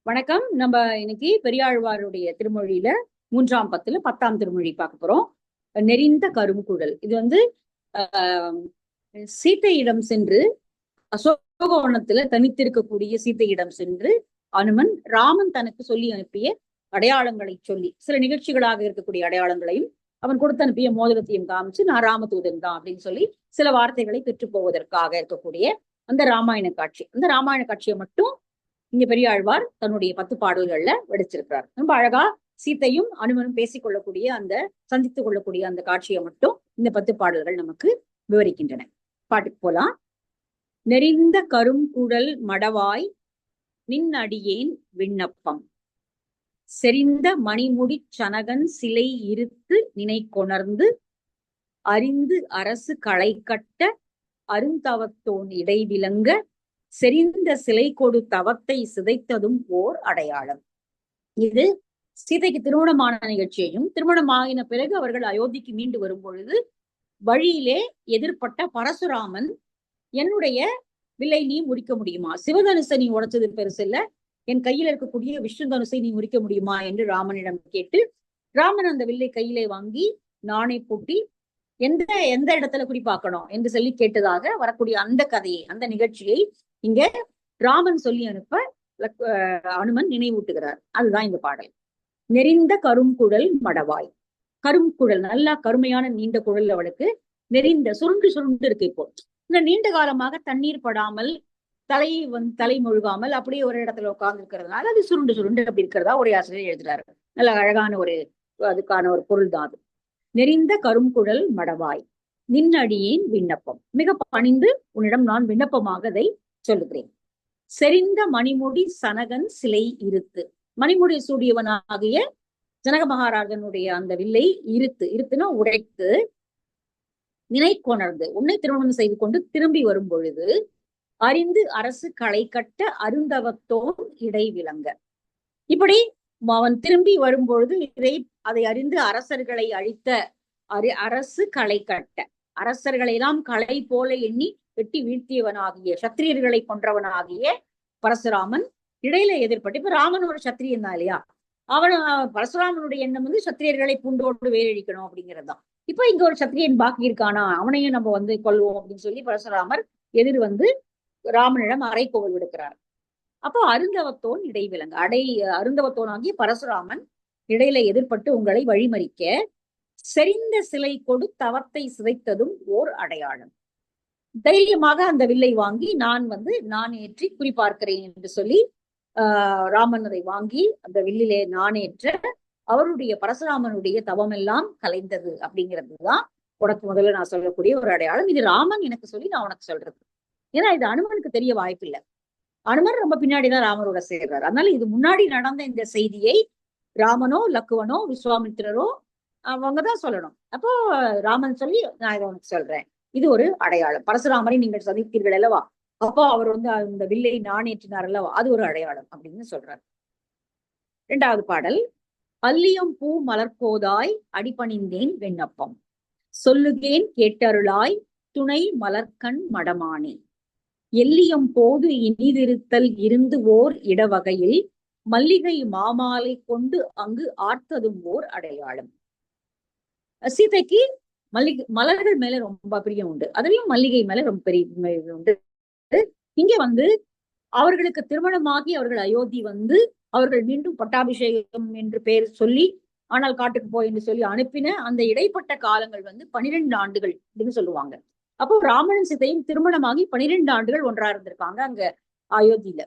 வணக்கம். நம்ம இன்னைக்கு பெரியாழ்வாருடைய திருமொழியில 3ஆம் பத்துல 10ஆம் திருமொழி பார்க்க போறோம். நெறிந்த கருங்குழல். இது வந்து ஆஹ் சீத்தையிடம் சென்று அசோகவனத்துல தனித்திருக்கக்கூடிய சீத்தையிடம் சென்று அனுமன் ராமன் தனக்கு சொல்லி அனுப்பிய அடையாளங்களை சொல்லி சில நிகழ்ச்சிகளாக இருக்கக்கூடிய அடையாளங்களையும் அவன் கொடுத்து அனுப்பிய மோதிரத்தையும் காமிச்சு நான் ராமதூதன் தான் அப்படின்னு சொல்லி சில வார்த்தைகளை பெற்று போவதற்காக இருக்கக்கூடிய அந்த ராமாயண காட்சி. அந்த ராமாயண காட்சியை மட்டும் இங்க பெரியாழ்வார் தன்னுடைய 10 பாடல்கள்ல வெடிச்சிருக்கிறார். ரொம்ப அழகா சீத்தையும் அனுமனும் பேசிக்கொள்ளக்கூடிய அந்த சந்தித்துக் கொள்ளக்கூடிய அந்த காட்சியை மட்டும் இந்த 10 பாடல்கள் நமக்கு விவரிக்கின்றன. பாட்டுக்கு போலாம். நெறிந்த கருங்குழல் மடவாய் நின் அடியேன் விண்ணப்பம் செறிந்த மணிமுடி சனகன் சிலை இருத்து நினை கொணர்ந்து அறிந்து அரசு களை கட்ட அருந்தவத்தோன் இடைவிலங்க செறிந்த சிலை கொடு தவத்தை சிதைத்ததும் ஓர் அடையாளம். இது சீதைக்கு திருமணமான நிகழ்ச்சியையும் திருமணமாகின பிறகு அவர்கள் அயோத்திக்கு மீண்டு வரும் பொழுது வழியிலே எதிர்பட்ட பரசுராமன் என்னுடைய வில்லை நீ முறிக்க முடியுமா, சிவதனுசை நீ உடைச்சது பெருசு இல்ல, என் கையில இருக்கக்கூடிய விஷ்ணு தனுசை நீ முறிக்க முடியுமா என்று ராமனிடம் கேட்டு ராமன் அந்த வில்லை கையிலே வாங்கி நாணை பூட்டி எந்த எந்த இடத்துல குறிப்பாக்கணும் என்று சொல்லி கேட்டதாக வரக்கூடிய அந்த கதையை அந்த நிகழ்ச்சியை இங்க ராமன் சொல்லி அனுப்ப அனுமன் நினைவூட்டுகிறார். அதுதான் இந்த பாடல். நெறிந்த கருங்குழல் மடவாய். கருங்குழல் நல்லா கருமையான நீண்ட குழல் அவளுக்கு. நெறிந்த சுருண்டு சுருண்டு இருக்கு. இப்போ இந்த நீண்ட காலமாக தண்ணீர் படாமல் தலை முழுகாமல் அப்படியே ஒரு இடத்துல உட்கார்ந்து இருக்கிறதுனால அது சுருண்டு சுருண்டு அப்படி இருக்கிறதா ஒரு ஆசிரியர் எழுதுறாரு. நல்ல அழகான ஒரு அதுக்கான ஒரு பொருள் தான் அது. நெறிந்த கருங்குழல் மடவாய் நின்னடியேன் விண்ணப்பம், மிக பணிந்து உன்னிடம் நான் விண்ணப்பமாக அதை சொல்லுகிறேன். செறிந்த மணிமுடி சனகன் சிலை இருத்து. மணிமுடி சூடியவனாகிய ஜனக மகாராஜனுடைய அந்த வில்லை இருத்துனா உடைத்து நினை கொணர்ந்து உன்னை திருமணம் செய்து கொண்டு திரும்பி வரும் பொழுது அறிந்து அரசு களை கட்ட அருந்தவத்தோன் இடை விளங்க. இப்படி அவன் திரும்பி வரும் பொழுது அதை அறிந்து அரசர்களை அழித்த அரசு களை கட்ட, அரசர்களை எல்லாம் களை போல எண்ணி வெட்டி வீழ்த்தியவனாகிய சத்திரியர்களை கொன்றவனாகிய பரசுராமன் இடையில எதிர்பட்டு, இப்ப ராமன் ஒரு சத்திரியன் தான் இல்லையா, பரசுராமனுடைய எண்ணம் வந்து சத்திரியர்களை பூண்டோடு வேலழிக்கணும் அப்படிங்கிறதுதான். இப்ப இங்க ஒரு சத்திரியன் பாக்கி இருக்கானா, அவனையும் நம்ம வந்து கொல்வோம் அப்படின்னு சொல்லி பரசுராமர் எதிர் வந்து ராமனிடம் அறைகோவல் விடுக்கிறார். அப்போ அருந்தவத்தோன் இடைவிலங்க அருந்தவத்தோன் ஆகிய பரசுராமன் இடையில எதிர்பட்டு உங்களை வழிமறிக்க செறிந்த சிலை கொடு தவத்தை சிதைத்ததும் ஓர் அடையாளம். தைரியமாக அந்த வில்லை வாங்கி நான் ஏற்றி குறிப்பார்க்கிறேன் என்று சொல்லி ராமன் அதை வாங்கி அந்த வில்லிலே நானேற்ற அவருடைய பரசுராமனுடைய தவம் எல்லாம் கலைந்தது அப்படிங்கிறதுதான் உனக்கு முதல்ல நான் சொல்லக்கூடிய ஒரு அடையாளம். இது ராமன் எனக்கு சொல்லி நான் உனக்கு சொல்றது. ஏன்னா இது அனுமனுக்கு தெரிய வாய்ப்பில்லை. அனுமன் ரொம்ப பின்னாடிதான் ராமரோட சேர்றாரு. அதனால இது முன்னாடி நடந்த இந்த செய்தியை ராமனோ லக்குவனோ விஸ்வாமித்திரரோ அவங்கதான் சொல்லணும். அப்போ ராமன் சொல்லி நான் இதை உனக்கு சொல்றேன், இது ஒரு அடையாளம். பரசுராமரை நீங்கள் சந்தித்தீர்கள் அல்லவா, அப்போ அவர் வந்து அந்த வில்லை நாணேற்றினார் அல்லவா, அது ஒரு அடையாளம் அப்படின்னு சொல்றாரு. 2வது பாடல். அல்லியம் பூ மலர்போதாய் அடிபணிந்தேன் விண்ணப்பம் சொல்லுகேன் கேட்டருளாய் துணை மலர்கண் மடமானே எல்லியம் போது இனிதிருத்தல் இருந்து ஓர் இடவகையில் மல்லிகை மாமாலை கொண்டு அங்கு ஆர்த்ததும் ஓர் அடையாளம். சீதைக்கு மலர்கள் மேல ரொம்ப பிரியம் உண்டு, அதுலயும் மல்லிகை மேல ரொம்ப பெரிய உண்டு. இங்க வந்து அவர்களுக்கு திருமணமாகி அவர்கள் அயோத்தி வந்து அவர்கள் மீண்டும் பட்டாபிஷேகம் என்று பெயர் சொல்லி ஆனால் காட்டுக்கு போய் என்று சொல்லி அனுப்பின அந்த இடைப்பட்ட காலங்கள் வந்து 12 ஆண்டுகள் அப்படின்னு சொல்லுவாங்க. அப்போ ராமனும் சீதையும் திருமணமாகி 12 ஆண்டுகள் ஒன்றா இருந்திருக்காங்க அங்க அயோத்தியில.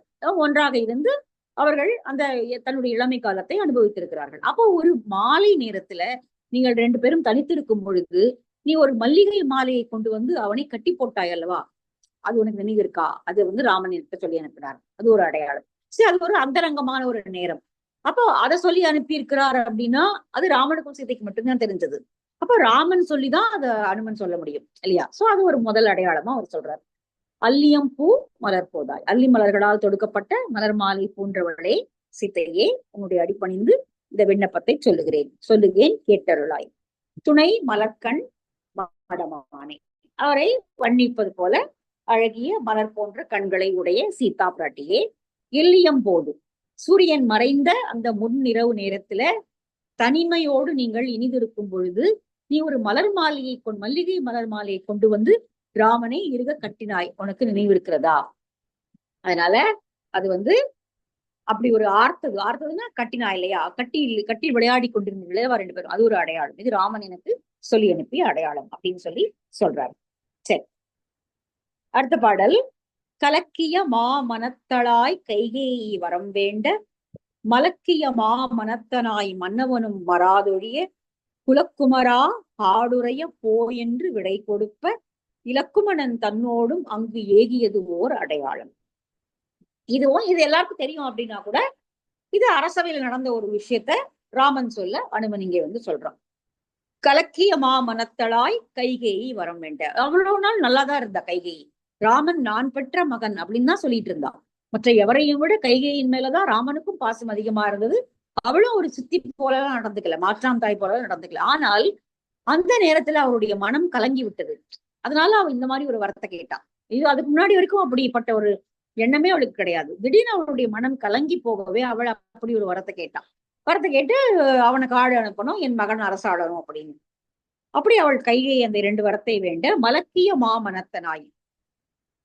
ஒன்றாக இருந்து அவர்கள் அந்த தன்னுடைய இளமை காலத்தை அனுபவித்திருக்கிறார்கள். அப்போ ஒரு மாலை நேரத்துல நீங்கள் 2 பேரும் தனித்திருக்கும் பொழுது நீ ஒரு மல்லிகை மாலையை கொண்டு வந்து அவனை கட்டி போட்டாய் அல்லவா, அது உனக்கு நினைவு இருக்கா? அது வந்து ராமன் எடுத்து சொல்லி அனுப்பினார். அது ஒரு அடையாளம். சரி, அது ஒரு அந்தரங்கமான ஒரு நேரம். அப்போ அதை சொல்லி அனுப்பி இருக்கிறார் அப்படின்னா அது ராமனுக்கும் சீதைக்கு மட்டும்தான் தெரிஞ்சது. அப்போ ராமன் சொல்லிதான் அதை அனுமன் சொல்ல முடியும் இல்லையா? சோ அது ஒரு முதல் அடையாளமா அவர் சொல்றாரு. அல்லியம் பூ மலர் போதாய், அல்லி மலர்களால் தொடுக்கப்பட்ட மலர் மாலை போன்றவர்களே சீதையே உன்னுடைய அடிபணிந்து இந்த விண்ணப்பத்தை சொல்லுகேன் கேட்டருளாய் துணை மலர்கண் மடமானே. அவரை வர்ணிப்பது போல அழகிய மலர் போன்ற கண்களை உடைய சீதா பிராட்டியே, எல்லியம் போது சூரியன் மறைந்த அந்த முன்னிரவு நேரத்துல தனிமையோடு நீங்கள் இனிதிருக்கும் பொழுது நீ ஒரு மலர் மாலையை மல்லிகை மலர் மாலையை கொண்டு வந்து ராமனை இருக கட்டினாய், உனக்கு நினைவு இருக்கிறதா? அதனால அது வந்து அப்படி ஒரு ஆர்த்ததுன்னா கட்டினாய் இல்லையா, கட்டி விளையாடி கொண்டிருந்தீங்களா ரெண்டு பேரும், அது ஒரு அடையாளம். இது ராமன் எனக்கு சொல்லி அனுப்பிய அடையாளம் அப்படின்னு சொல்லி சொல்றாரு. சரி, அடுத்த பாடல். கலக்கிய மா மனத்தளாய் கைகேயி வரம் வேண்ட மலக்கிய மா மனத்தனாய் மன்னவனும் மராதொழிய குலக்குமரா ஆடுரைய போ என்று விடை கொடுப்ப இலக்குமணன் தன்னோடும் அங்கு ஏகியது ஓர் அடையாளம். இதுவும் இது எல்லாருக்கும் தெரியும் அப்படின்னா கூட இது அரசவையில நடந்த ஒரு விஷயத்த ராமன் சொல்ல அனுமன் இங்கே வந்து சொல்றான். கலக்கிய மா மனத்தளாய் கைகேயி வரம் வேண்ட. அவ்வளவு நாள் நல்லாதான் இருந்தா கைகேயி, ராமன் நான் பெற்ற மகன் அப்படின்னு தான் சொல்லிட்டு இருந்தான். மற்ற எவரையும் விட கைகேயின் மேலதான் ராமனுக்கும் பாசம் அதிகமா இருந்தது. அவளும் ஒரு சித்தி போலலாம் நடந்துக்கல, மாற்றாம் தாய் போல நடந்துக்கல. ஆனால் அந்த நேரத்துல அவருடைய மனம் கலங்கி விட்டது. அதனால அவ இந்த மாதிரி ஒரு வரத்தை கேட்டான். இது அதுக்கு முன்னாடி வரைக்கும் அப்படிப்பட்ட ஒரு எண்ணமே அவளுக்கு கிடையாது. திடீர்னு அவளுடைய மனம் கலங்கி போகவே அவள் அப்படி ஒரு வரத்தை கேட்டான். வரத்தை கேட்டு அவனுக்கு ஆடு அனுப்பணும், என் மகன் அரசாடணும் அப்படின்னு. அப்படி அவள் கையை அந்த 2 வரத்தை வேண்ட மலக்கிய மாமனத்தனாய்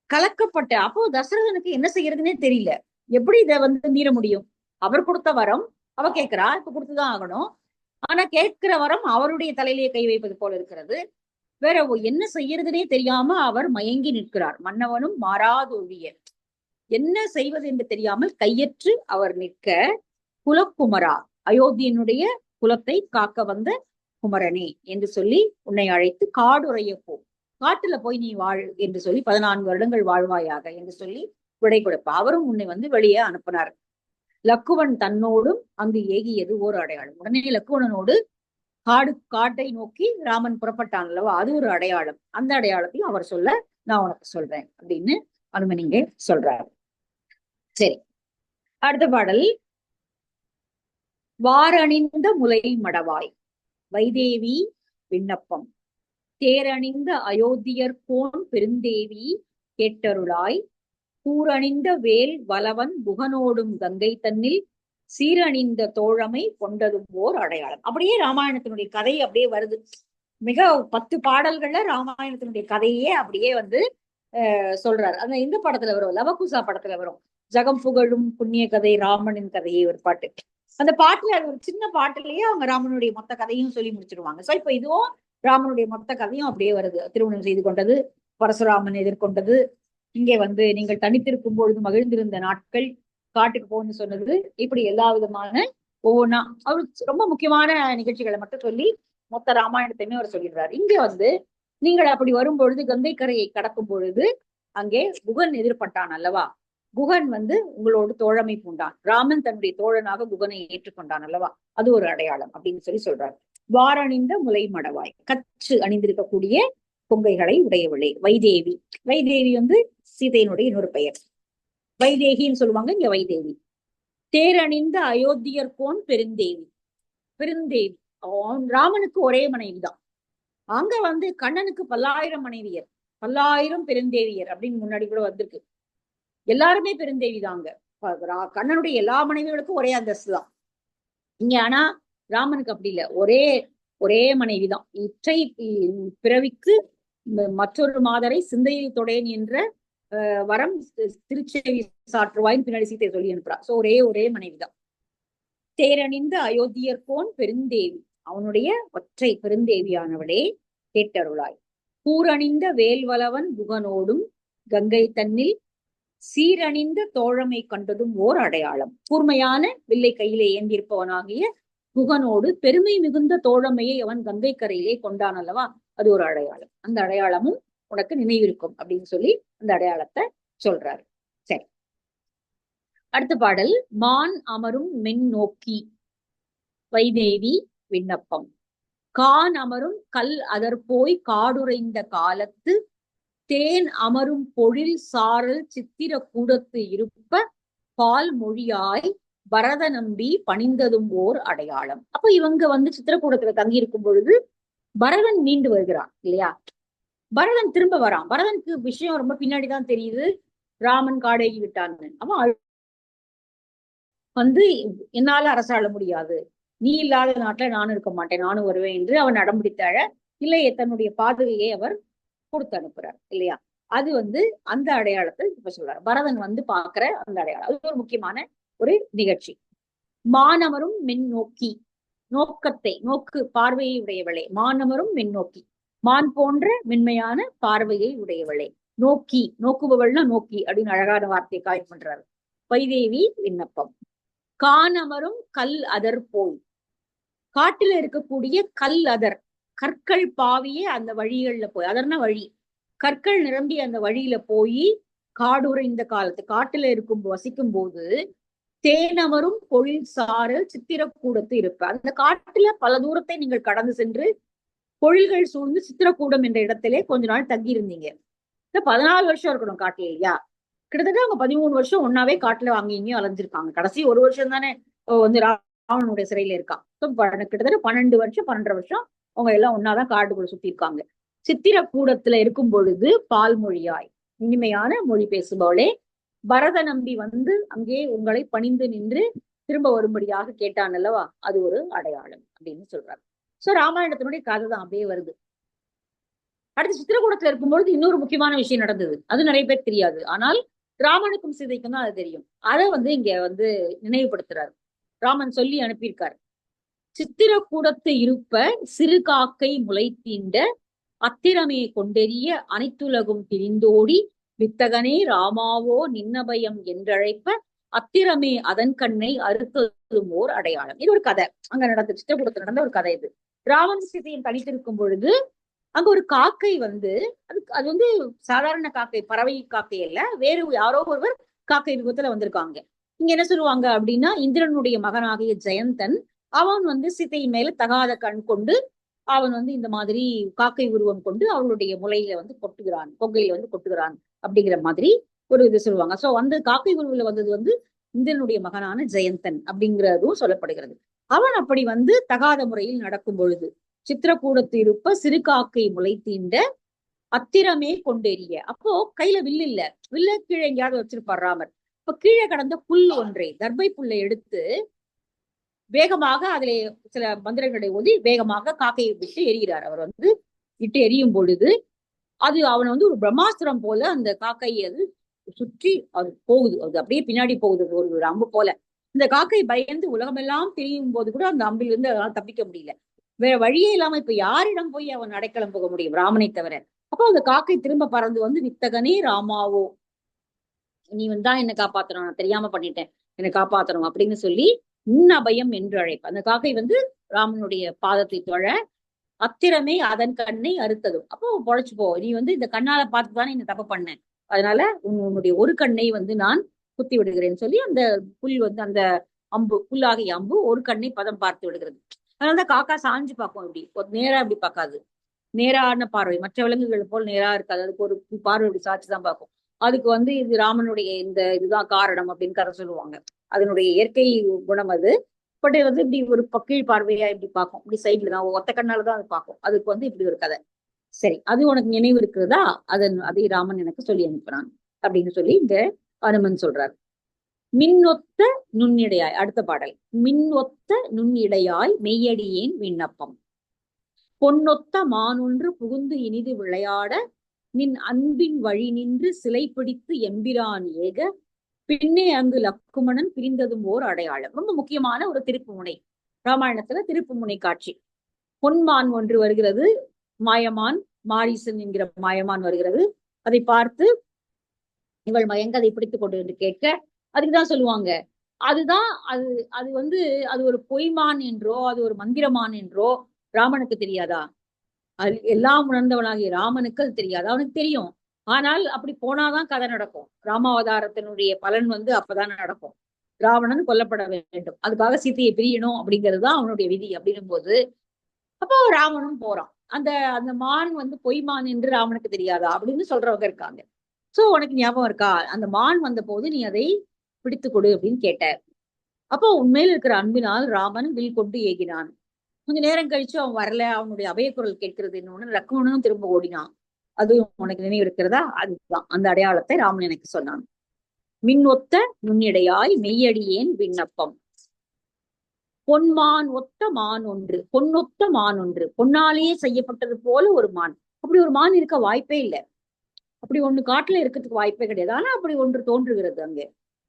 கலக்கப்பட்ட. அப்போ தசரதனுக்கு என்ன செய்யறதுன்னே தெரியல. எப்படி இதை வந்து மீற முடியும்? அவர் கொடுத்த வரம் அவ கேட்கிறா, இப்ப கொடுத்துதான் ஆகணும். ஆனா கேட்கிற வரம் அவருடைய தலையிலேயே கை வைப்பது போல இருக்கிறது. வேற என்ன செய்யறதுனே தெரியாம அவர் மயங்கி நிற்கிறார். மன்னவனும் மாறாதொழிய என்ன செய்வது என்று தெரியாமல் கையற்று அவர் நிற்க, குலக்குமரா அயோத்தியனுடைய குலத்தை காக்க வந்த குமரனே என்று சொல்லி உன்னை அழைத்து காடுறைய போ, காட்டுல போய் நீ வாழ் என்று சொல்லி 14 வருடங்கள் வாழ்வாயாக என்று சொல்லி விடை கொடுப்ப. அவரும் உன்னை வந்து வெளியே அனுப்பினார். லக்குவன் தன்னோடும் அங்கு ஏகியது ஓர் அடையாளம். உடனே லக்குவனோடு காட்டை நோக்கி ராமன் புறப்பட்டான் அல்லவா, அது ஒரு அடையாளம். அந்த அடையாளத்தையும் அவர் சொல்ல நான் உனக்கு சொல்றேன் அப்படின்னு அனுமன் இங்கே சொல்றாரு. சரி, அடுத்த பாடல். வாரணிந்த முலை மடவாய் வைதேவி விண்ணப்பம் தேரணிந்த அயோத்தியர் கோன் பெருந்தேவி கேட்டருளாய் கூரணிந்த வேல் வலவன் புகனோடும் கங்கை தன்னில் சீரணிந்த தோழமை கொண்டதும் ஓர் அடையாளம். அப்படியே ராமாயணத்தினுடைய கதை அப்படியே வருது. மிக 10 பாடல்கள்ல ராமாயணத்தினுடைய கதையே அப்படியே வந்து சொல்றாரு. அந்த இந்த படத்துல வரும், லவகுசா படத்துல வரும், ஜகம் புகழும் புண்ணிய கதை ராமனின் கதையே ஒரு பாட்டு. அந்த பாட்டுல அது ஒரு சின்ன பாட்டுலயே அவங்க ராமனுடைய மொத்த கதையும் சொல்லி முடிச்சிருவாங்க. சோ இப்ப இதுவும் ராமனுடைய மொத்த கதையும் அப்படியே வருது. திருமணம் செய்து கொண்டது, பரசுராமன் எதிர்கொண்டது, இங்கே வந்து நீங்கள் தனித்திருக்கும் பொழுது மகிழ்ந்திருந்த நாட்கள், காட்டுக்கு போன்னு சொன்னது, இப்படி எல்லா விதமான ஒவ்வொன்னா அவரு ரொம்ப முக்கியமான நிகழ்ச்சிகளை மட்டும் சொல்லி மொத்த ராமாயணத்தையுமே அவர் சொல்லிடுறாரு. இங்க வந்து நீங்கள் அப்படி வரும் பொழுது கங்கை கரையை கடக்கும் பொழுது அங்கே குகன் எதிர்பட்டான் அல்லவா, குகன் வந்து உங்களோடு தோழமை பூண்டான், ராமன் தன்னுடைய தோழனாக குகனை ஏற்றுக்கொண்டான் அல்லவா, அது ஒரு அடையாளம் அப்படின்னு சொல்லி சொல்றாரு. வாரணிந்த முலை மடவாய், கச்சு அணிந்திருக்கக்கூடிய கொங்கைகளை உடையவளே வைதேவி. வைதேவி வந்து சீதையினுடைய இன்னொரு பெயர், வைதேகின்னு சொல்லுவாங்க, இங்க வைதேவி. தேரணிந்த அயோத்தியர் கோன் பெருந்தேவி. பெருந்தேவி ராமனுக்கு ஒரே மனைவிதான். அங்க வந்து கண்ணனுக்கு 1000 மனைவியர், 1000 பெருந்தேவியர் அப்படின்னு முன்னாடி கூட வந்திருக்கு. எல்லாருமே பெருந்தேவி தாங்க. கண்ணனுடைய எல்லா மனைவிகளுக்கும் ஒரே அந்தஸ்து தான் இங்க. ஆனா ராமனுக்கு அப்படி இல்லை, ஒரே மனைவிதான். இற்றை பிறவிக்கு மற்றொரு மாதரை சிந்தையை தொடேன் என்ற வரம் திருச்செவி சாற்றுவாயின் பின்னாடி சீத்தை சொல்லி அனுப்புறா. சோ ஒரே மனைவிதான். தேரணிந்த அயோத்தியர் கோன் பெருந்தேவி, அவனுடைய ஒற்றை பெருந்தேவியானவளே கேட்டருளாய். கூரணிந்த வேல்வலவன் புகனோடும் கங்கை தன்னில் சீரணிந்த தோழமை கண்டதும் ஓர் அடையாளம். கூர்மையான வில்லை கையிலே ஏந்திருப்பவனாகிய குகனோடு பெருமை மிகுந்த தோழமையை அவன் கங்கை கரையிலே கொண்டான் அல்லவா, அது ஒரு அடையாளம். அந்த அடையாளமும் உனக்கு நினைவிருக்கும் அப்படின்னு சொல்லி அந்த அடையாளத்தை சொல்றாரு. சரி, அடுத்த பாடல். மான் அமரும் மென் நோக்கி வைதேவி விண்ணப்பம் கான் அமரும் கல் அதற்போய் காடுரைந்த காலத்து தேன் அமரும் பொழில் சாரல் சித்திர கூடத்து இருப்ப பால் மொழியாய் பரத நம்பி பணிந்ததும் ஓர் அடையாளம். அப்ப இவங்க வந்து சித்திரக்கூடத்துல தங்கி இருக்கும் பொழுது பரதன் மீண்டு வருகிறான் இல்லையா, பரதன் திரும்ப வரான். பரதனுக்கு விஷயம் ரொம்ப பின்னாடிதான் தெரியுது, ராமன் காடேகி விட்டான்னு. அவன் வந்து என்னால அரசாள முடியாது, நீ இல்லாத நாட்டுல நானும் இருக்க மாட்டேன், நானும் வருவேன் என்று அவன் அடம்பிடித்தாழ இல்லையே தன்னுடைய பாதுகையை அவர் கொடுத்து அனுப்புறார் இல்லையா. அது வந்து அந்த அடையாளத்தை இப்ப சொல்றாரு. பரதன் வந்து பாக்குற அந்த அடையாளம், அது ஒரு முக்கியமான ஒரு நிகழ்ச்சி. மானவரும் மென் நோக்கி, நோக்கத்தை நோக்கு பார்வையை உடையவளே, மானவரும் மென் நோக்கி, மான் போன்ற மென்மையான பார்வையை உடையவளே. நோக்கி, நோக்குபவள்னா நோக்கி அப்படின்னு அழகான வார்த்தையை காயம் பண்றாரு. வைதேவி விண்ணப்பம். கானமரும் கல் அதர் போல், காட்டுல இருக்கக்கூடிய கல் அதர், கற்கள் பாவிய அந்த வழிகள்ல போய், அதர்னா வழி, கற்கள் நிரம்பி அந்த வழியில போய் காடுற காலத்து காட்டுல இருக்கும் வசிக்கும் போது தேனமரும் பொழில் சாரல் சித்திரக்கூடத்து இருப்ப, அந்த காட்டுல பல தூரத்தை நீங்கள் கடந்து சென்று பொழில்கள் சூழ்ந்து சித்திரக்கூடம் என்ற இடத்திலே கொஞ்ச நாள் தங்கி இருந்தீங்க. 14 வருஷம் இருக்கணும் காட்டுல இல்லையா. கிட்டத்தட்ட அவங்க 13 வருஷம் ஒன்னாவே காட்டுல அங்கேயும் அலைஞ்சிருக்காங்க. கடைசி ஒரு வருஷம் தானே வந்து ராவணனுடைய சிறையில இருக்கான். கிட்டத்தட்ட 12 வருஷம் 12 வருஷம் அவங்க எல்லாம் ஒன்னாதான் காட்டுக்குள்ள சுத்தி இருக்காங்க. சித்திரக்கூடத்துல இருக்கும் பொழுது பால்மொழியாய், இனிமையான மொழி பேசுபவளே, பரத நம்பி வந்து அங்கே உங்களை பணிந்து நின்று திரும்ப வரும்படியாக கேட்டான் அல்லவா, அது ஒரு அடையாளம் அப்படின்னு சொல்றாரு. சோ ராமாயணத்தினுடைய கதை தான் அப்படியே வருது. அடுத்து சித்திரக்கூடத்துல இருக்கும்பொழுது இன்னொரு முக்கியமான விஷயம் நடந்தது, அது நிறைய பேர் தெரியாது. ஆனால் ராமனுக்கும் சீதைக்கும் தான் அது தெரியும். அதை வந்து இங்க வந்து நினைவுபடுத்துறாரு. ராமன் சொல்லி அனுப்பியிருக்காரு. சித்திரக்கூடத்து இருப்ப சிறு காக்கை முளை தீண்ட அத்திரமே கொண்டெறிய அனைத்துலகும் திரிந்தோடி வித்தகனே ராமாவோ நின்னபயம் என்றழைப்ப அத்திரமே அதன் கண்ணை அறுத்ததும் ஓர் அடையாளம். இது ஒரு கதை, அங்க நடந்த சித்திரக்கூடத்துல நடந்த ஒரு கதை. இது ராவன் சீதையும் தனித்திருக்கும் பொழுது அங்க ஒரு காக்கை வந்து, அது வந்து சாதாரண காக்கை, பறவை காக்கை அல்ல, வேறு யாரோ ஒருவர் காக்கை ரூபத்துல வந்திருக்காங்க. இங்க என்ன சொல்லுவாங்க அப்படின்னா, இந்திரனுடைய மகனாகிய ஜெயந்தன் அவன் வந்து சீதையின் மேல தகாத கண் கொண்டு அவன் வந்து இந்த மாதிரி காக்கை உருவம் கொண்டு அவளுடைய முளையில வந்து கொட்டுகிறான், கொங்கையில வந்து கொட்டுகிறான் அப்படிங்கிற மாதிரி ஒரு இது சொல்லுவாங்க. சோ வந்து காக்கை உருவில வந்தது வந்து இந்திரனுடைய மகனான ஜெயந்தன் அப்படிங்கிறதும் சொல்லப்படுகிறது. அவன் அப்படி வந்து தகாத முறையில் நடக்கும் பொழுது சித்திரக்கூடத்து இருப்ப சிறு காக்கை முளை தீண்ட அத்திரமே கொண்டெறிய, அப்போ கையில வில்லு இல்ல, வில்ல கீழே எங்கேயாவது வச்சிருப்பார் ராமர். இப்ப கீழே கடந்த புல் ஒன்றை, தர்பை புல்லை எடுத்து வேகமாக அதிலே சில மந்திரங்களை ஓதி வேகமாக காக்கையை விட்டு எரிகிறார். அவர் வந்து விட்டு எரியும் பொழுது அது அவனை வந்து ஒரு பிரம்மாஸ்திரம் போல அந்த காக்கையை அது சுற்றி அது போகுது, அது அப்படியே பின்னாடி போகுது ஒரு அம்பு போல. இந்த காக்கை பயந்து உலகமெல்லாம் தெரியும் போது கூட அந்த அம்பிலிருந்து அதனால தப்பிக்க முடியல. வேற வழியே இல்லாம இப்ப யாரிடம் போய் அவன் அடைக்கலம் போக முடியும், ராமனை தவிர. அப்போ அந்த காக்கை திரும்ப பறந்து வந்து வித்தகனே ராமாவோ, நீ வந்தா என்ன காப்பாத்தணும், நான் தெரியாம பண்ணிட்டேன், என்னை காப்பாத்தணும் அப்படின்னு சொல்லி உன் அபயம் என்று அழைப்பு. அந்த காக்கை வந்து ராமனுடைய பாதத்தை தொழ அத்திரமே அதன் கண்ணை அறுத்ததும், அப்போ பொழைச்சு போ, நீ வந்து இந்த கண்ணால பார்த்துதானே இந்த தப்பு பண்ண, அதனால உன்னுடைய ஒரு கண்ணை வந்து நான் குத்தி விடுகிறேன்னு சொல்லி அந்த புல் வந்து அந்த அம்பு, புல்லாகிய அம்பு ஒரு கண்ணை பதம் பார்த்து விடுகிறது. அதனாலதான் காக்கா சாஞ்சு பார்க்கும், இப்படி நேரா இப்படி பார்க்காது, நேரான பார்வை, மற்ற விலங்குகள் போல் நேரா இருக்காது, அதுக்கு ஒரு பார்வை இப்படி சாட்சிதான் பார்க்கும். அதுக்கு வந்து இது ராமனுடைய இந்த இதுதான் காரணம் அப்படின்னு கதை சொல்லுவாங்க. அதனுடைய இயற்கை குணம் அது. பட் வந்து இப்படி ஒரு கீழ் பார்வையா இப்படி பார்க்கும், இப்படி சைட்ல தான் ஒத்த கண்ணாலதான் அது பார்க்கும். அதுக்கு வந்து இப்படி ஒரு கதை. சரி, அது உனக்கு நினைவு இருக்குதா, அதை ராமன் எனக்கு சொல்லி அனுப்புறான் அப்படின்னு சொல்லி இந்த அனுமன் சொல்றாரு. மின்னொத்த நுண்ணிடையாய், அடுத்த பாடல். மின்னொத்த நுண்ணிடையாய் மெய்யடியேன் விண்ணப்பம், பொன்னொத்த மானொன்று புகுந்து இனிது விளையாட நின் அன்பின் வழி நின்று சிலை பிடித்து எம்பிரான் ஏக பின்னே அங்கு லக்குமணன் பிரிந்ததும் ஓர் அடையாளம். ரொம்ப முக்கியமான ஒரு திருப்பு முனை, ராமாயணத்துல திருப்பு முனை காட்சி. பொன்மான் ஒன்று வருகிறது, மாயமான், மாரீசன் என்கிற மாயமான் வருகிறது. அதை பார்த்து இவள் மயங்க அதை பிடித்துக் கொண்டு என்று கேட்க, அதுக்குதான் சொல்லுவாங்க, அதுதான் அது அது வந்து அது ஒரு பொய்மான் என்றோ அது ஒரு மந்திரமான் என்றோ ராமனுக்கு தெரியாதா? அது எல்லாம் உணர்ந்தவனாகிய ராமனுக்கு அது தெரியாது, அவனுக்கு தெரியும். ஆனால் அப்படி போனாதான் கதை நடக்கும். ராமாவதாரத்தினுடைய பலன் வந்து அப்பதான் நடக்கும். ராவணன் கொல்லப்பட வேண்டும், அதுக்காக சீதையை பிரியணும் அப்படிங்கிறது தான் அவனுடைய விதி. அப்படின்னும் போது அப்போ ராவணனும் போறான். அந்த அந்த மான் வந்து பொய்மான் என்று ராமனுக்கு தெரியாதா அப்படின்னு சொல்றவங்க இருக்காங்க. சோ உனக்கு ஞாபகம் இருக்கா, அந்த மான் வந்த போது நீ அதை பிடித்து கொடு அப்படின்னு கேட்ட. அப்போ உண்மையில் இருக்கிற அன்பினால் ராமன் வில் கொண்டு ஏகினான். கொஞ்ச நேரம் கழிச்சு அவன் வரல, அவனுடைய அபயக்குரல் கேட்கிறது என்னன்னு லக்ஷ்மணனும் திரும்ப ஓடினான். அது உனக்கு நினைவு இருக்கிறதா? அதுதான் அந்த அடையாளத்தை ராமன் எனக்கு சொன்னான். மின்னொத்த நுண்ணிடையாய் மெய்யடியேன் விண்ணப்பம். பொன்மான் ஒத்த மான் ஒன்று, பொன்னொத்த மான் ஒன்று, பொன்னாலேயே செய்யப்பட்டது போல ஒரு மான். அப்படி ஒரு மான் இருக்க வாய்ப்பே இல்லை. அப்படி ஒண்ணு காட்டுல இருக்கிறதுக்கு வாய்ப்பே கிடையாது. ஆனா அப்படி ஒன்று தோன்றுகிறது அங்கே.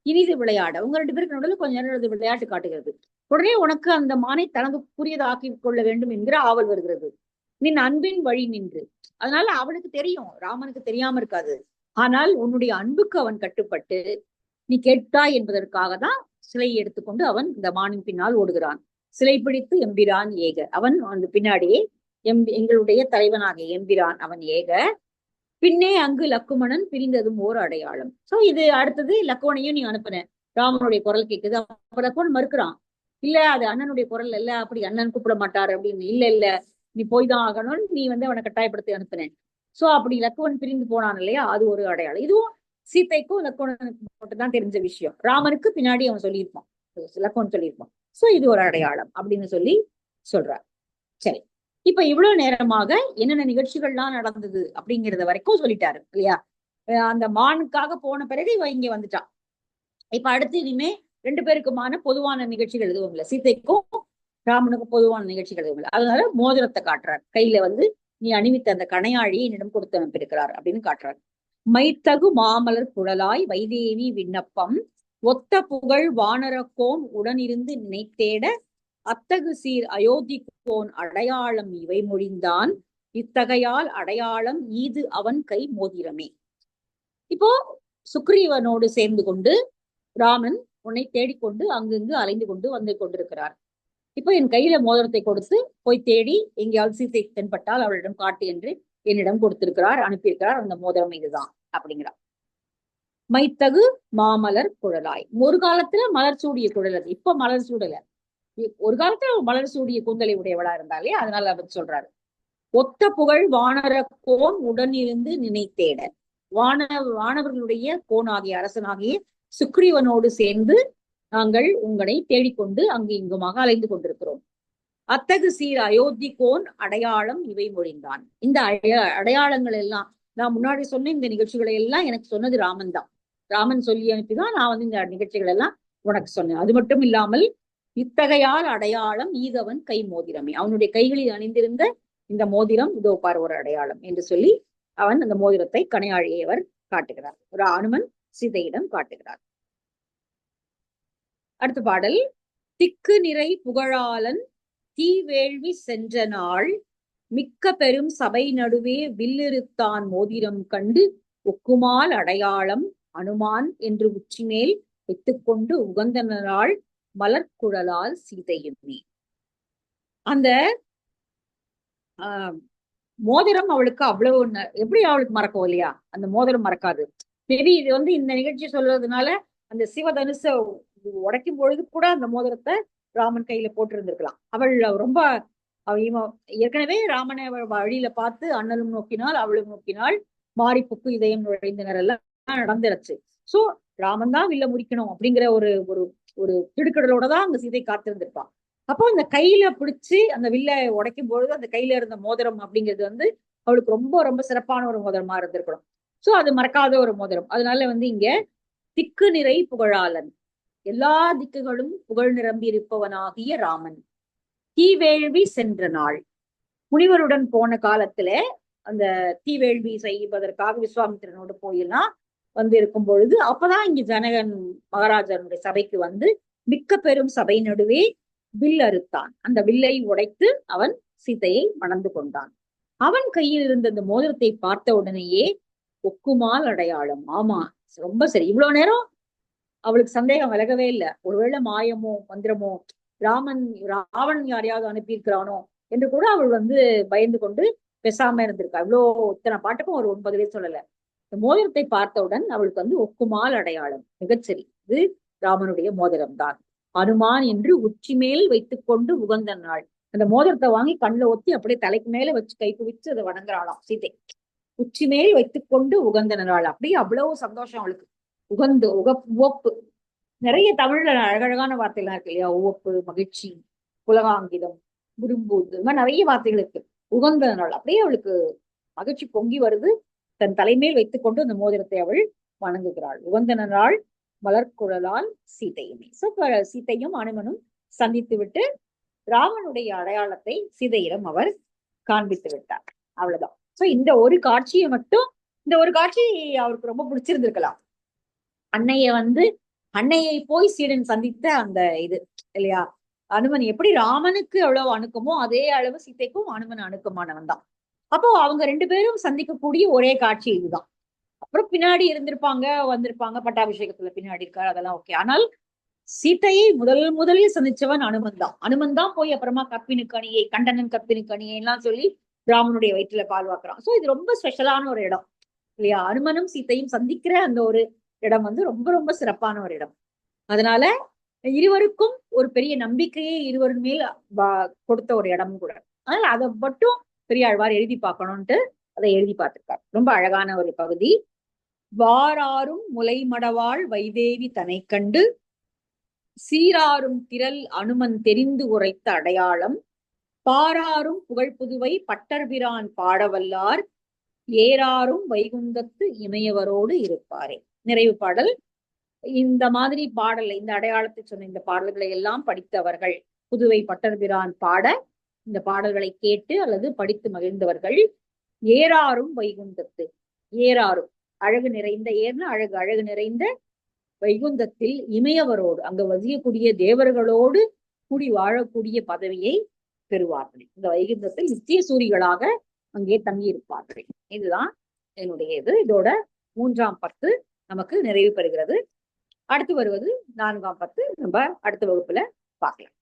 இனிது விளையாட உங்க ரெண்டு பேருக்கு நடுவில் கொஞ்ச நேரம் அது விளையாட்டு காட்டுகிறது. உடனே உனக்கு அந்த மானை தனக்குரியதாக்கி கொள்ள வேண்டும் என்கிற ஆவல் வருகிறது. நின் அன்பின் வழி நின்று. அதனால அவனுக்கு தெரியும், ராமனுக்கு தெரியாம இருக்காது. ஆனால் உன்னுடைய அன்புக்கு அவன் கட்டுப்பட்டு நீ கேட்டாய் என்பதற்காக தான் சிலையை எடுத்துக்கொண்டு அவன் இந்த மானின் பின்னால் ஓடுகிறான். சிலை பிடித்து எம்பிரான் ஏக. அவன் அந்த பின்னாடியே எங்களுடைய தலைவனாக எம்பிரான் அவன் ஏக. பின்னே அங்கு லக்குமணன் பிரிந்ததும் ஓர் அடையாளம். சோ இது அடுத்தது லக்குவனையும் நீ அனுப்புன. ராமனுடைய குரல் கேட்குது. அப்ப லக்குவன் மறுக்கிறான். இல்ல அது அண்ணனுடைய குரல் இல்ல, அப்படி அண்ணன் கூப்பிட மாட்டாரு அப்படின்னு. இல்ல இல்ல நீ போய் தான் ஆகணும்னு நீ அவனை கட்டாயப்படுத்தி அனுப்புனேன். சோ அப்படி லக்குவன் பிரிந்து போனான் இல்லையா, அது ஒரு அடையாளம். இதுவும் சீத்தைக்கும் லக்குவனுக்கு மட்டும் தான் தெரிஞ்ச விஷயம். ராமனுக்கு பின்னாடி அவன் சொல்லியிருப்பான், லக்குவன் சொல்லியிருப்பான். சோ இது ஒரு அடையாளம் அப்படின்னு சொல்லி சொல்றார். சரி, இப்ப இவ்வளவு நேரமாக என்னென்ன நிகழ்ச்சிகள்லாம் நடந்தது அப்படிங்கறத வரைக்கும் சொல்லிட்டாரு இல்லையா. அந்த மானுக்காக போன பிறகு இவ இங்க வந்துட்டான். இப்ப அடுத்து இனிமே ரெண்டு பேருக்குமான பொதுவான நிகழ்ச்சிகள் எதுவும் இல்லை. சீதைக்கும் ராமனுக்கும் பொதுவான நிகழ்ச்சிகள் எதுவும் இல்லை. அதனால மோதிரத்தை காட்டுறார். கையில நீ அணிவித்த அந்த கணையாழியை என்னிடம் கொடுத்து அனுப்பியிருக்கிறார் அப்படின்னு காட்டுறார். மைத்தகு மாமலர் குழலாய் வைதேவி விண்ணப்பம் ஒத்த புகழ் வானரக்கோன் உடனிருந்து நினைத்தேட அத்தகு சீர் அயோத்திக்கோன் அடையாளம் இவை மொழிந்தான் இத்தகையால் அடையாளம் ஈது அவன் கை மோதிரமே. இப்போ சுக்ரீவனோடு சேர்ந்து கொண்டு ராமன் உன்னை தேடிக்கொண்டு அங்கிங்கு அலைந்து கொண்டு வந்து கொண்டிருக்கிறார். இப்போ என் கையில மோதிரத்தை கொடுத்து போய் தேடி எங்கேயாவது சீத்தை தென்பட்டால் அவளிடம் காட்டு என்று என்னிடம் கொடுத்திருக்கிறார், அனுப்பியிருக்கிறார். அந்த மோதிரம் இதுதான் அப்படிங்கிறார். மைத்தகு மாமலர் குழலாய். ஒரு காலத்துல மலர் சூடிய குழல் அது, இப்ப மலர் சூடல. ஒரு காலத்துல மலர் சூடிய கூந்தலை உடையவளா இருந்தாலே, அதனால அவர் சொல்றாரு. ஒத்த புகழ் வானரக்கோன் உடனிருந்து நினைத்தேட. வானவர்களுடைய கோனாகிய அரசனாகிய சுக்ரீவனோடு சேர்ந்து நாங்கள் உங்களை தேடிக்கொண்டு அங்கு இங்குமாக அலைந்து கொண்டிருக்கிறோம். அத்தகு சீர் அயோத்தி கோன் அடையாளம் இவை மொழிந்தான். இந்த அடையாளங்கள் எல்லாம் நான் முன்னாடி சொன்ன இந்த நிகழ்ச்சிகளை எல்லாம் எனக்கு சொன்னது ராமன் தான். ராமன் சொல்லி அனுப்பிதான் நான் இந்த நிகழ்ச்சிகள் எல்லாம் உனக்கு சொன்னேன். அது மட்டும் இல்லாமல் இத்தகையால் அடையாளம் ஈதவன் கை மோதிரமே. அவனுடைய கைகளில் அணிந்திருந்த இந்த மோதிரம் இதோ பார் ஒரு அடையாளம் என்று சொல்லி அவன் அந்த மோதிரத்தை கணையாழியை அவர் காட்டுகிறார். ஒரு அனுமன் சீதையிடம் காட்டுகிறார். அடுத்த பாடல். திக்கு நிறை புகழாளன் தீவேள்வி சென்ற நாள் மிக்க பெரும் சபை நடுவே வில்லிருத்தான் மோதிரம் கண்டு ஒக்குமால் அடையாளம் அனுமான் என்று உச்சிமேல் வைத்துக்கொண்டு உகந்தனால் மலர்குழலால் சீதையுமே. அந்த மோதிரம் அவளுக்கு அவ்வளவு எப்படி அவளுக்கு மறக்கும் இல்லையா, அந்த மோதிரம் மறக்காது. மேபி இது இந்த நிகழ்ச்சி சொல்றதுனால அந்த சிவதனுச உடைக்கும் பொழுது கூட அந்த மோதிரத்தை ராமன் கையில போட்டிருந்திருக்கலாம். அவள் ரொம்ப ஏற்கனவே ராமனை வழியில பார்த்து அண்ணலும் நோக்கினாள் அவளும் நோக்கினாள், மாறி புக்கு இதயம் நுழைந்தனர் எல்லாம் நடந்துருச்சு. சோ ராமன் தான் வில்ல முடிக்கணும் அப்படிங்கிற ஒரு ஒரு ஒரு திடுக்கடலோட தான் அங்க சீதை காத்திருந்திருப்பான். அப்போ அந்த கையில பிடிச்சு அந்த வில்ல உடைக்கும் பொழுது அந்த கையில இருந்த மோதிரம் அப்படிங்கிறது அவளுக்கு ரொம்ப ரொம்ப சிறப்பான ஒரு மோதிரமா இருந்திருக்கணும். சோ அது மறக்காத ஒரு மோதிரம். அதனால இங்க திக்கு நிறை புகழாளன், எல்லா திக்குகளும் புகழ் நிரம்பி இருப்பவனாகிய ராமன். தீவேள்வி சென்ற நாள், முனிவருடன் போன காலத்துல அந்த தீவேள்வி செய்வதற்காக விஸ்வாமித்திரனோடு போயெல்லாம் இருக்கும் பொழுது அப்பதான் இங்க ஜனகன் மகாராஜனுடைய சபைக்கு மிக்க பெரும் சபை நடுவே வில் அறுத்தான். அந்த வில்லை உடைத்து அவன் சீதையை மணந்து கொண்டான். அவன் கையில் இருந்த அந்த மோதிரத்தை பார்த்த உடனேயே ஒக்குமால் அடையாளம். ஆமா, ரொம்ப சரி. இவ்வளவு நேரம் அவளுக்கு சந்தேகம் விலகவே இல்லை. ஒருவேளை மாயமோ மந்திரமோ ராவன் யாரையாவது அனுப்பியிருக்கிறானோ என்று கூட அவள் பயந்து கொண்டு பேசாம இருந்திருக்கா. இவ்வளோ இத்தனை பாட்டுக்கும் ஒரு 9 பேர் சொல்லல. இந்த மோதிரத்தை பார்த்தவுடன் அவளுக்கு ஒக்குமால் அடையாளம். மிகச்சரி, இது ராமனுடைய மோதிரம் தான். அனுமான் என்று உச்சி மேல் வைத்துக்கொண்டு உகந்த நாள். அந்த மோதிரத்தை வாங்கி கண்ணுல ஒத்தி அப்படியே தலைக்கு மேல வச்சு கை குவிச்சு அதை வணங்குறாளாம் சீதை. உச்சி மேல் வைத்துக்கொண்டு உகந்த நாள். அப்படியே அவ்வளவு சந்தோஷம் அவளுக்கு. உகந்து உவப்பு, நிறைய தமிழ்ல அழகழகான வார்த்தைகள்லாம் இருக்கு இல்லையா. உவப்பு, மகிழ்ச்சி, புலகாங்கிதம், விரும்பு, இது மாதிரி நிறைய வார்த்தைகள் இருக்கு. உகந்த நாள், அப்படியே அவளுக்கு மகிழ்ச்சி பொங்கி வருது. தன் தலைமேல் வைத்துக்கொண்டு அந்த மோதிரத்தை அவள் வணங்குகிறாள். உகந்த நாள் மலர்குழலால் சீதையுமே. சோ சீதையும் அனுமனும் சந்தித்து விட்டு ராமனுடைய அடையாளத்தை சீதையிடம் அவர் காண்பித்து விட்டார். அவ்வளவுதான். சோ இந்த ஒரு காட்சியை மட்டும், இந்த ஒரு காட்சி அவருக்கு ரொம்ப பிடிச்சிருந்திருக்கலாம். அன்னையை போய் சீடன் சந்தித்த அந்த இது இல்லையா, அனுமன் எப்படி ராமனுக்கு எவ்வளவு அணுக்கமோ அதே அளவு சீதைக்கும் அனுமன் அணுக்கமானவன் தான். அப்போ அவங்க ரெண்டு பேரும் சந்திக்கக்கூடிய ஒரே காட்சி இதுதான். அப்புறம் பின்னாடி இருந்திருப்பாங்க, வந்திருப்பாங்க, பட்டாபிஷேகத்துல பின்னாடி இருக்காரு, அதெல்லாம் ஓகே. ஆனால் சீதையை முதலில் சந்திச்சவன் அனுமன் தான் போய் அப்புறமா கப்பினுக்கு கண்டனன் கப்பினுக்கு எல்லாம் சொல்லி ராமனுடைய வயிற்றுல பால் வாக்குறான். சோ இது ரொம்ப ஸ்பெஷலான ஒரு இடம் இல்லையா. அனுமனும் சீத்தையும் சந்திக்கிற அந்த ஒரு இடம் ரொம்ப ரொம்ப சிறப்பான ஒரு இடம். அதனால இருவருக்கும் ஒரு பெரிய நம்பிக்கையை இருவரின் மேல் கொடுத்த ஒரு இடமும் கூட. அதனால அதை மட்டும் பெரியாழ்வார் எழுதி பார்க்கணும்ட்டு அதை எழுதி பார்த்திருக்கார். ரொம்ப அழகான ஒரு பகுதி. வாராரும் முலைமடவாள் வைதேவி தனை கண்டு சீராரும் திரள் அனுமன் தெரிந்து உரைத்த அடையாளம் பாராரும் புகழ் புதுவை பட்டர்பிரான் பாடவல்லார் ஏறாரும் வைகுந்தத்து இமையவரோடு இருப்பாரே. நிறைவு பாடல். இந்த மாதிரி பாடல், இந்த அடையாளத்தை சொன்ன இந்த பாடல்களை எல்லாம் படித்தவர்கள், புதுவை பட்டர்பிரான் பாட இந்த பாடல்களை கேட்டு அல்லது படித்து மகிழ்ந்தவர்கள் ஏறாரும் வைகுந்தத்து, ஏறாரும் அழகு நிறைந்த, ஏர்ன அழகு, அழகு நிறைந்த வைகுந்தத்தில் இமையவரோடு, அங்க வசிக்கக்கூடிய தேவர்களோடு கூடி வாழக்கூடிய பதவியை பெறுவார்கள். இந்த வைகுந்தத்தில் நித்திய சூரிகளாக அங்கே தங்கியிருப்பார்கள். இதுதான் என்னுடைய இது. இதோட 3ஆம் பத்து நமக்கு நிறைவு பெறுகிறது. அடுத்து வருவது 4ஆம் பத்து நம்ம அடுத்த வகுப்புல பார்க்கலாம்.